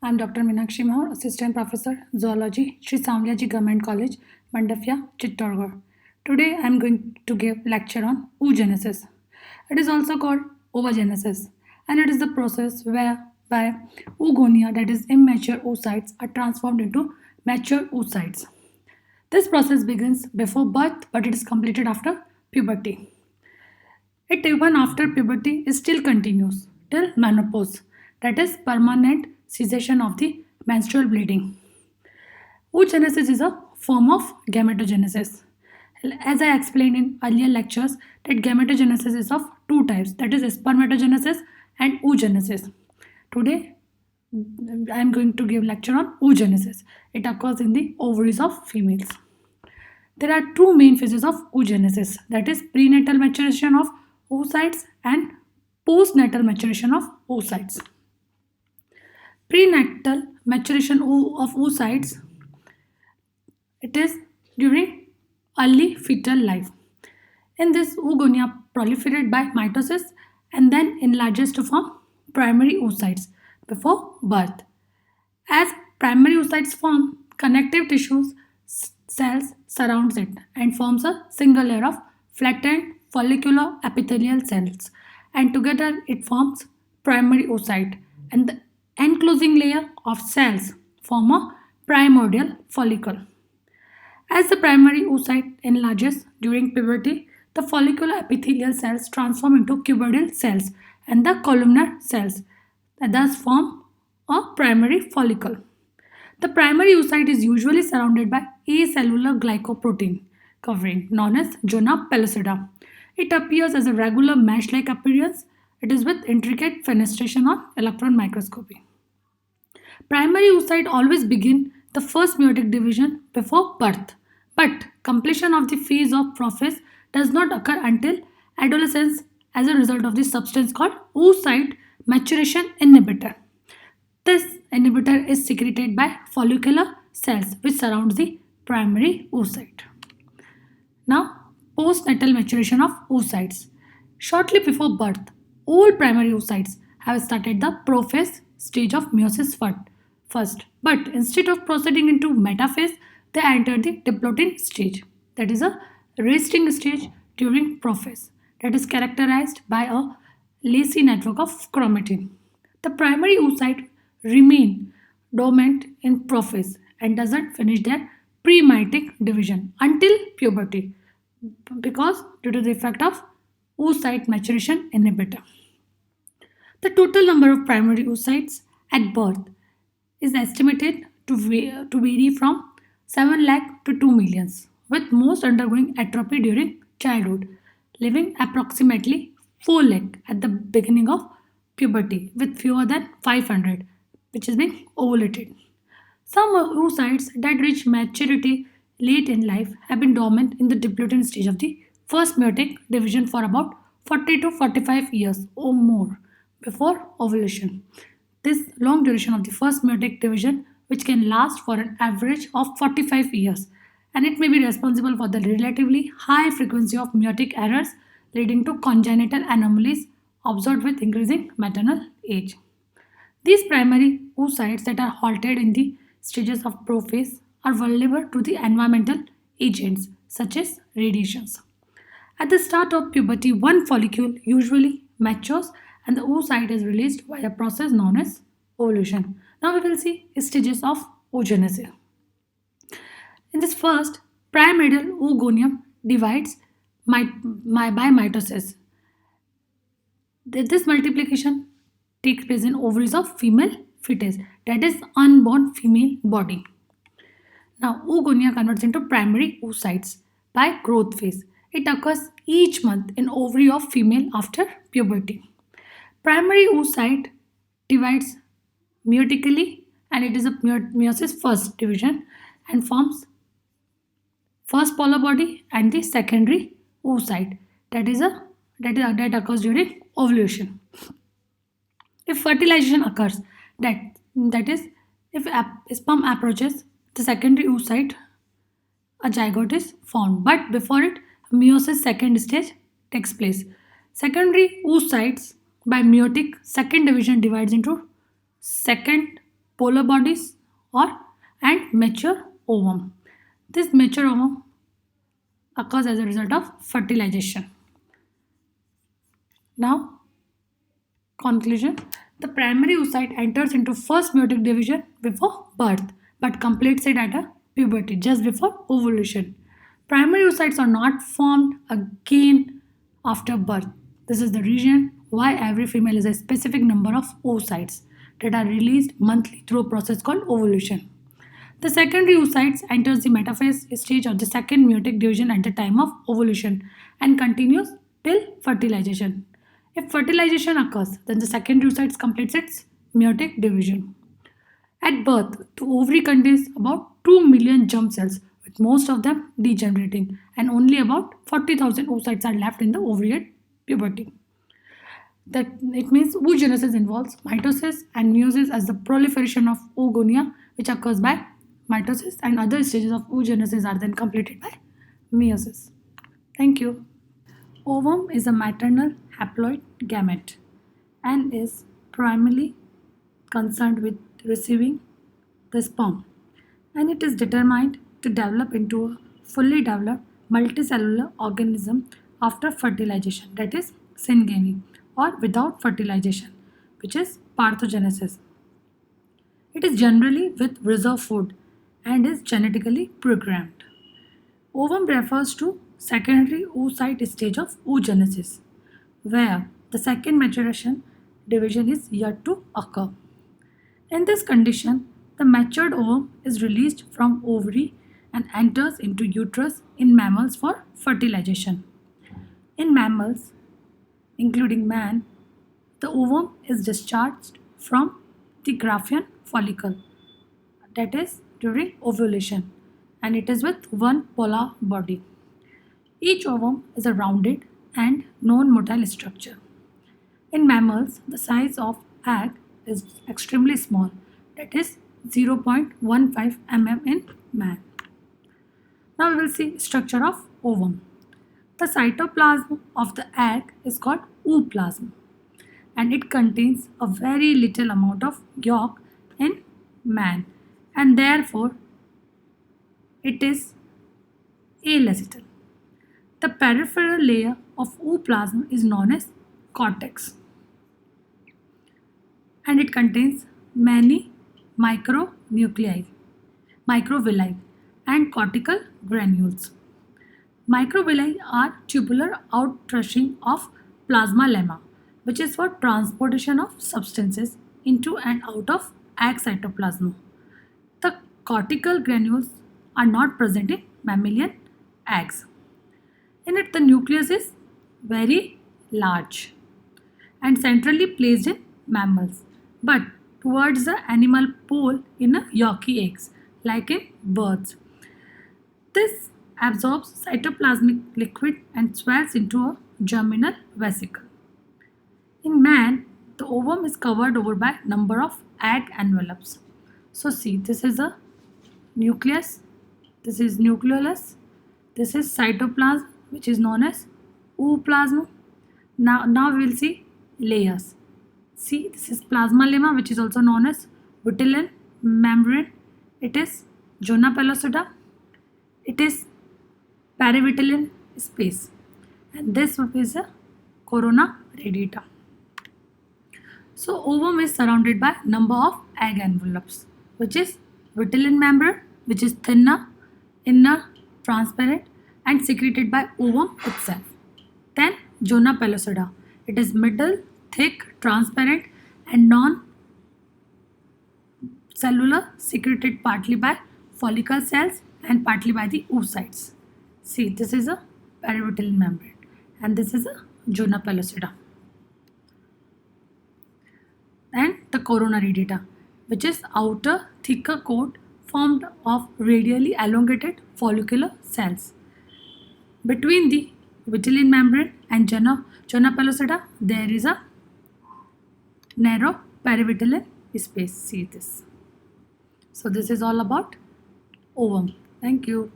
I'm Dr. Meenakshi Mahar, Assistant Professor, Zoology, Sri Samvyaji Government College, Mandafya, Chittorgarh. Today I'm going to give lecture on oogenesis. It is also called ovogenesis, and it is the process whereby oogonia, that is immature oocytes, are transformed into mature oocytes. This process begins before birth, but it is completed after puberty. It even after puberty is still continues till menopause, that is permanent cessation of the menstrual bleeding. Oogenesis is a form of gametogenesis. As I explained in earlier lectures, that gametogenesis is of two types, that is spermatogenesis and oogenesis. Today I am going to give lecture on oogenesis. It occurs in the ovaries of females. There are two main phases of oogenesis, that is prenatal maturation of oocytes and postnatal maturation of oocytes. Prenatal maturation of oocytes, it is during early fetal life. In this, oogonia proliferate by mitosis and then enlarges to form primary oocytes before birth. As primary oocytes form, connective tissues cells surrounds it and forms a single layer of flattened follicular epithelial cells, and together it forms primary oocyte, and the enclosing layer of cells form a primordial follicle. As the primary oocyte enlarges during puberty, the follicular epithelial cells transform into cuboidal cells and the columnar cells that thus form a primary follicle. The primary oocyte is usually surrounded by acellular glycoprotein covering known as zona pellucida. It appears as a regular mesh-like appearance. It is with intricate fenestration on electron microscopy. Primary oocyte always begin the first meiotic division before birth, but completion of the phase of prophase does not occur until adolescence as a result of the substance called oocyte maturation inhibitor. This inhibitor is secreted by follicular cells which surrounds the primary oocyte. Now, postnatal maturation of oocytes. Shortly before birth, all primary oocytes have started the prophase stage of meiosis first, but instead of proceeding into metaphase, they enter the diplotin stage, that is a resting stage during prophase, that is characterized by a lacy network of chromatin. The primary oocyte remain dormant in prophase and doesn't finish their pre-meiotic division until puberty because due to the effect of oocyte maturation inhibitor. The total number of primary oocytes at birth is estimated to vary from 7 lakh to 2 millions, with most undergoing atrophy during childhood, leaving approximately 4 lakh at the beginning of puberty, with fewer than 500, which is being ovulated. Some oocytes that reach maturity late in life have been dormant in the depletion stage of the first meiotic division for about 40 to 45 years or more before ovulation. This long duration of the first meiotic division, which can last for an average of 45 years, and it may be responsible for the relatively high frequency of meiotic errors leading to congenital anomalies observed with increasing maternal age. These primary oocytes that are halted in the stages of prophase are vulnerable to the environmental agents such as radiations. At the start of puberty, one follicle usually matures and the oocyte is released by a process known as ovulation. Now we will see stages of oogenesis. In this first, primordial oogonium divides by mitosis. This multiplication takes place in ovaries of female fetus, that is unborn female body. Now, oogonia converts into primary oocytes by growth phase. It occurs each month in ovary of female after puberty. Primary oocyte divides meiotically, and it is a meiosis first division and forms first polar body and the secondary oocyte, that occurs during ovulation. If fertilization occurs, that is, if sperm approaches the secondary oocyte, a zygote is formed. But before it, meiosis second stage takes place. Secondary oocytes by meiotic second division divides into second polar bodies or and mature ovum. This mature ovum occurs as a result of fertilization. Now, conclusion. The primary oocyte enters into first meiotic division before birth but completes it at a puberty just before ovulation. Primary oocytes are not formed again after birth. This is the reason why every female has a specific number of oocytes that are released monthly through a process called ovulation. The secondary oocytes enters the metaphase stage of the second meiotic division at the time of ovulation and continues till fertilization. If fertilization occurs, then the secondary oocytes completes its meiotic division. At birth, the ovary contains about 2 million germ cells, with most of them degenerating, and only about 40,000 oocytes are left in the ovary at puberty. That it means oogenesis involves mitosis and meiosis as the proliferation of oogonia, which occurs by mitosis, and other stages of oogenesis are then completed by meiosis. Thank you. Ovum is a maternal haploid gamete and is primarily concerned with receiving the sperm, and it is determined to develop into a fully developed multicellular organism after fertilization, that is syngamy, or without fertilization, which is parthenogenesis. It is generally with reserve food and is genetically programmed. Ovum refers to secondary oocyte stage of oogenesis, where the second maturation division is yet to occur. In this condition, the matured ovum is released from ovary and enters into uterus in mammals for fertilization. In mammals, including man, the ovum is discharged from the Graafian follicle, that is during ovulation, and it is with one polar body. Each ovum is a rounded and non-motile structure. In mammals, the size of egg is extremely small, that is 0.15 mm in man. Now we will see structure of ovum. The cytoplasm of the egg is called ooplasm, and it contains a very little amount of yolk in man, and therefore it is alecytic. The peripheral layer of ooplasm is known as cortex, and it contains many micronuclei, microvilli, and cortical granules. Microvilli are tubular outrushing of plasma lemma, which is for transportation of substances into and out of egg cytoplasm. The cortical granules are not present in mammalian eggs. In it, the nucleus is very large and centrally placed in mammals, but towards the animal pole in a yolky eggs, like in birds. This absorbs cytoplasmic liquid and swells into a germinal vesicle. In man, the ovum is covered over by number of egg envelopes. So see, this is a nucleus, this is nucleolus, this is cytoplasm, which is known as ooplasm. Now we will see layers. See, this is plasma lemma, which is also known as vitelline membrane. It is zona pellucida. It is perivitelline space, and this is a corona radiata. So ovum is surrounded by number of egg envelopes, which is vitelline membrane, which is thinner, inner, transparent, and secreted by ovum itself. Then zona pellucida. It is middle, thick, transparent, and non-cellular, secreted partly by follicle cells and partly by the oocytes. See, this is a perivitelline membrane, and this is a zona pellucida. And the corona radiata, which is outer thicker coat formed of radially elongated follicular cells. Between the vitelline membrane and zona pellucida, there is a narrow perivitelline space. See this. So this is all about ovum. Thank you.